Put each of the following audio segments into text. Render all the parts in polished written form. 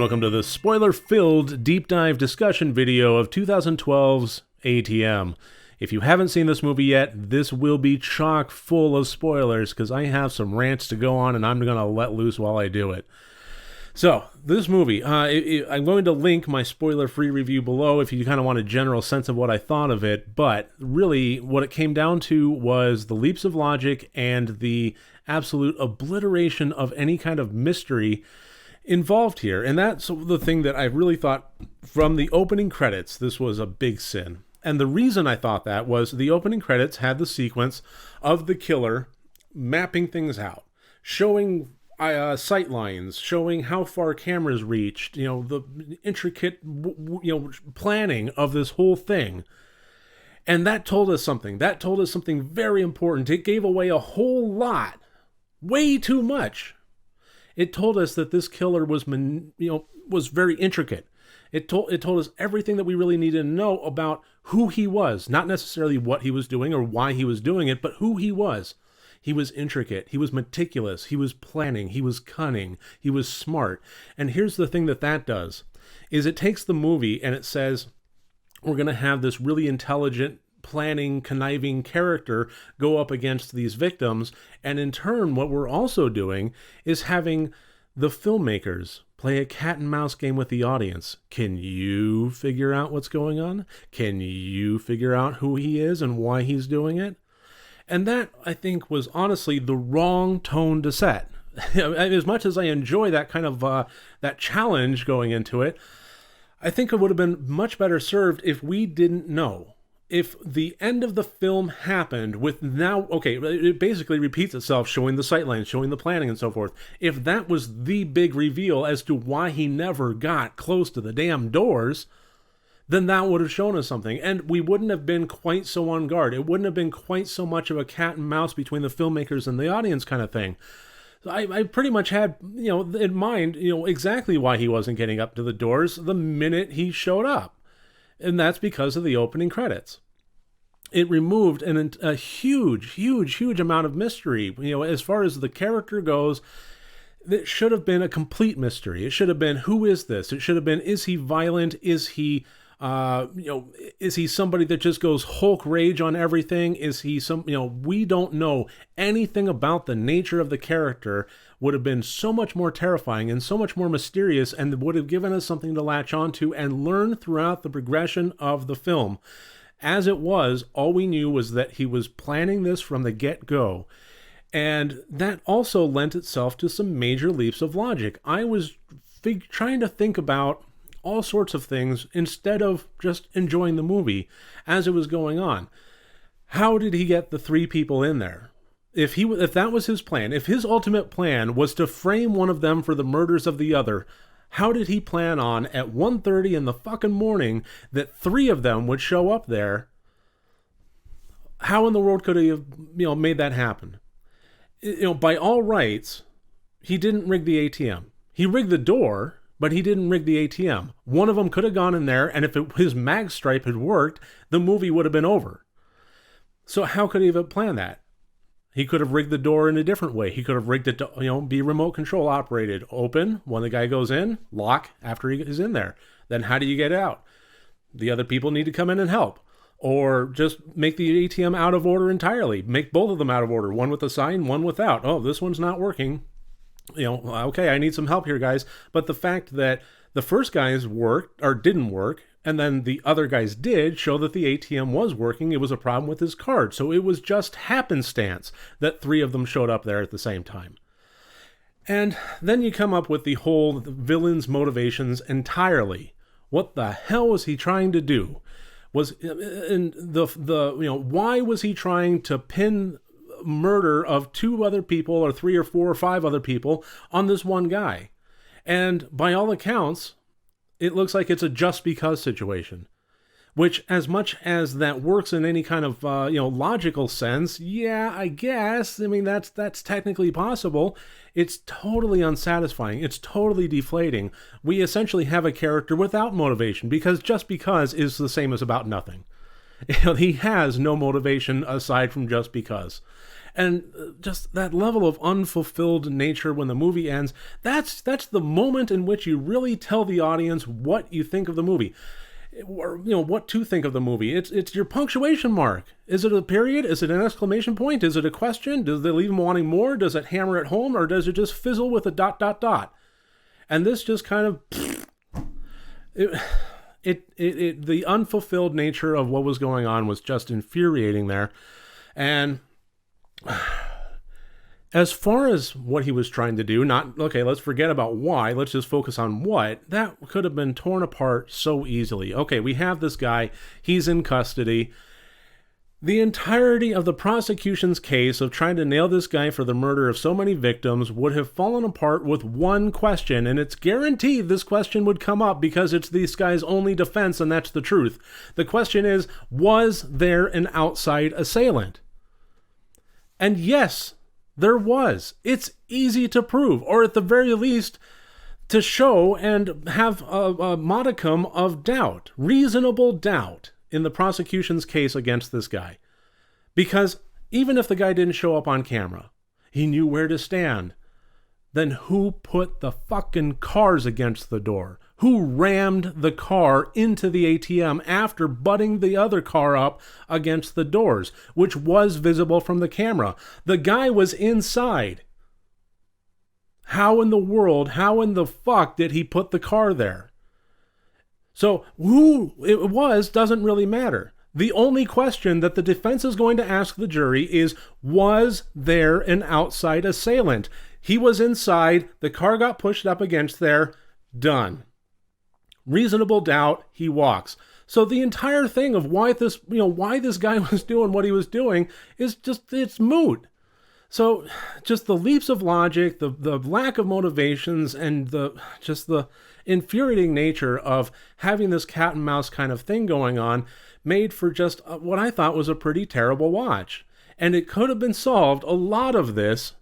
welcome to the spoiler-filled deep dive discussion video of 2012's ATM. If you haven't seen this movie yet, this will be chock full of spoilers because I have some rants to go on and I'm going to let loose while I do it. So, this movie, I'm going to link my spoiler-free review below if you kind of want a general sense of what I thought of it, but really what it came down to was the leaps of logic and the absolute obliteration of any kind of mystery involved here. And that's the thing that I really thought from the opening credits, this was a big sin. And the reason I thought that was the opening credits had the sequence of the killer mapping things out, showing sight lines, showing how far cameras reached, the intricate, planning of this whole thing. And that told us something. That told us something very important. It gave away a whole lot, way too much. It told us that this killer was very intricate. It told us everything that we really needed to know about who he was, not necessarily what he was doing or why he was doing it, but who he was. He was intricate, he was meticulous, he was planning, he was cunning, he was smart. And here's the thing that does, is it takes the movie and it says, we're going to have this really intelligent, planning, conniving character go up against these victims, and in turn, what we're also doing is having the filmmakers play a cat and mouse game with the audience. Can you figure out what's going on? Can you figure out who he is and why he's doing it? And that, I think, was honestly the wrong tone to set. As much as I enjoy that kind of that challenge going into it, I think it would have been much better served if we didn't know. If the end of the film happened with it basically repeats itself, showing the sightlines, showing the planning and so forth. If that was the big reveal as to why he never got close to the damn doors, then that would have shown us something. And we wouldn't have been quite so on guard. It wouldn't have been quite so much of a cat and mouse between the filmmakers and the audience kind of thing. So I pretty much had, in mind, exactly why he wasn't getting up to the doors the minute he showed up. And that's because of the opening credits. It removed a huge amount of mystery. As far as the character goes, it should have been a complete mystery. It should have been, who is this? It should have been, is he violent? Is he, is he somebody that just goes Hulk rage on everything? Is he we don't know anything about the nature of the character. Would have been so much more terrifying and so much more mysterious, and would have given us something to latch onto and learn throughout the progression of the film. As it was, all we knew was that he was planning this from the get-go. And that also lent itself to some major leaps of logic. I was trying to think about all sorts of things instead of just enjoying the movie as it was going on. How did he get the three people in there? If that was his plan, if his ultimate plan was to frame one of them for the murders of the other, how did he plan on at 1:30 in the fucking morning that three of them would show up there? How in the world could he have, made that happen? By all rights, he didn't rig the ATM. He rigged the door, but he didn't rig the ATM. One of them could have gone in there, and if his mag stripe had worked, the movie would have been over. So how could he have planned that? He could have rigged the door in a different way. He could have rigged it to, be remote control operated. Open when the guy goes in, lock after he is in there. Then how do you get out? The other people need to come in and help. Or just make the ATM out of order entirely. Make both of them out of order. One with a sign, one without. Oh, this one's not working. Okay, I need some help here, guys. But the fact that the first guys worked or didn't work, and then the other guys did show that the ATM was working. It was a problem with his card. So it was just happenstance that three of them showed up there at the same time. And then you come up with the whole villain's motivations entirely. What the hell was he trying to do? Why was he trying to pin murder of two other people or three or four or five other people on this one guy? And by all accounts, it looks like it's a just because situation, which as much as that works in any kind of, logical sense, yeah, I guess. I mean, that's technically possible. It's totally unsatisfying. It's totally deflating. We essentially have a character without motivation because just because is the same as about nothing. He has no motivation aside from just because. And just that level of unfulfilled nature when the movie ends, that's the moment in which you really tell the audience what you think of the movie. Or, what to think of the movie. It's your punctuation mark. Is it a period? Is it an exclamation point? Is it a question? Does they leave them wanting more? Does it hammer it home? Or does it just fizzle with a ... And this just kind of... the unfulfilled nature of what was going on was just infuriating there. And as far as what he was trying to do, let's forget about why, let's just focus on what, that could have been torn apart so easily. Okay, we have this guy, he's in custody. The entirety of the prosecution's case of trying to nail this guy for the murder of so many victims would have fallen apart with one question, and it's guaranteed this question would come up because it's this guy's only defense, and that's the truth. The question is, was there an outside assailant? And yes, there was. It's easy to prove, or at the very least, to show and have a modicum of doubt, reasonable doubt, in the prosecution's case against this guy. Because even if the guy didn't show up on camera, he knew where to stand. Then who put the fucking cars against the door? Who rammed the car into the ATM after butting the other car up against the doors, which was visible from the camera? The guy was inside. How in the fuck did he put the car there? So who it was doesn't really matter. The only question that the defense is going to ask the jury is, was there an outside assailant? He was inside, the car got pushed up against there, done. Reasonable doubt, he walks. So the entire thing of why this guy was doing what he was doing is it's moot. So just the leaps of logic, the lack of motivations, and the infuriating nature of having this cat and mouse kind of thing going on made for just what I thought was a pretty terrible watch. And it could have been solved, a lot of this,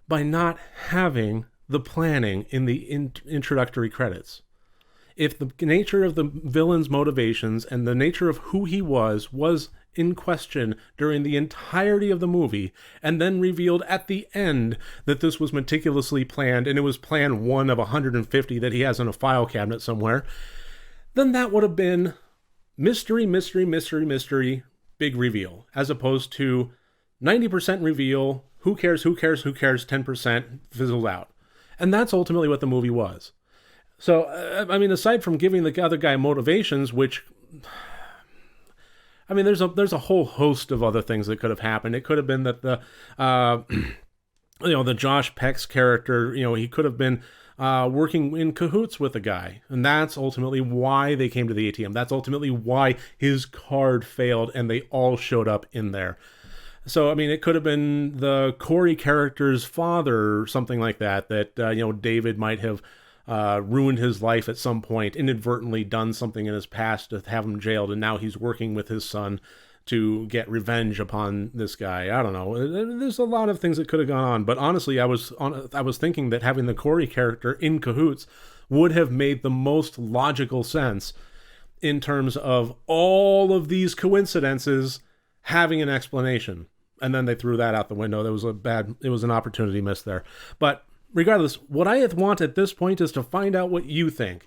by not having the planning in the introductory credits. If the nature of the villain's motivations and the nature of who he was in question during the entirety of the movie, and then revealed at the end that this was meticulously planned, and it was plan 1 of 150 that he has in a file cabinet somewhere, then that would have been mystery, big reveal, as opposed to 90% reveal, who cares, 10% fizzled out. And that's ultimately what the movie was. So, aside from giving the other guy motivations, which, there's a whole host of other things that could have happened. It could have been that the Josh Peck's character, he could have been working in cahoots with the guy. And that's ultimately why they came to the ATM. That's ultimately why his card failed and they all showed up in there. So, it could have been the Corey character's father or something like that, David might have ruined his life at some point, inadvertently done something in his past to have him jailed, and now he's working with his son to get revenge upon this guy. I don't know. There's a lot of things that could have gone on, but honestly, I was thinking that having the Corey character in cahoots would have made the most logical sense in terms of all of these coincidences having an explanation. And then they threw that out the window. It was an opportunity missed there. But regardless, what I want at this point is to find out what you think.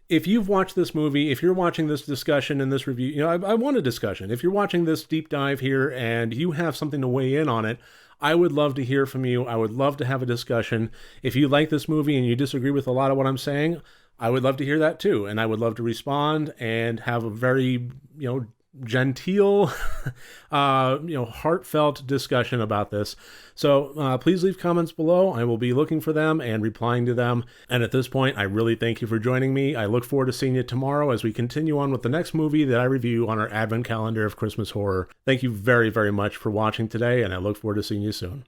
If you've watched this movie, if you're watching this discussion and this review, I want a discussion. If you're watching this deep dive here and you have something to weigh in on it, I would love to hear from you. I would love to have a discussion. If you like this movie and you disagree with a lot of what I'm saying, I would love to hear that too. And I would love to respond and have a very, genteel, heartfelt discussion about this. So please leave comments below. I will be looking for them and replying to them. And at this point, I really thank you for joining me. I look forward to seeing you tomorrow as we continue on with the next movie that I review on our advent calendar of Christmas horror. Thank you very, very much for watching today, and I look forward to seeing you soon.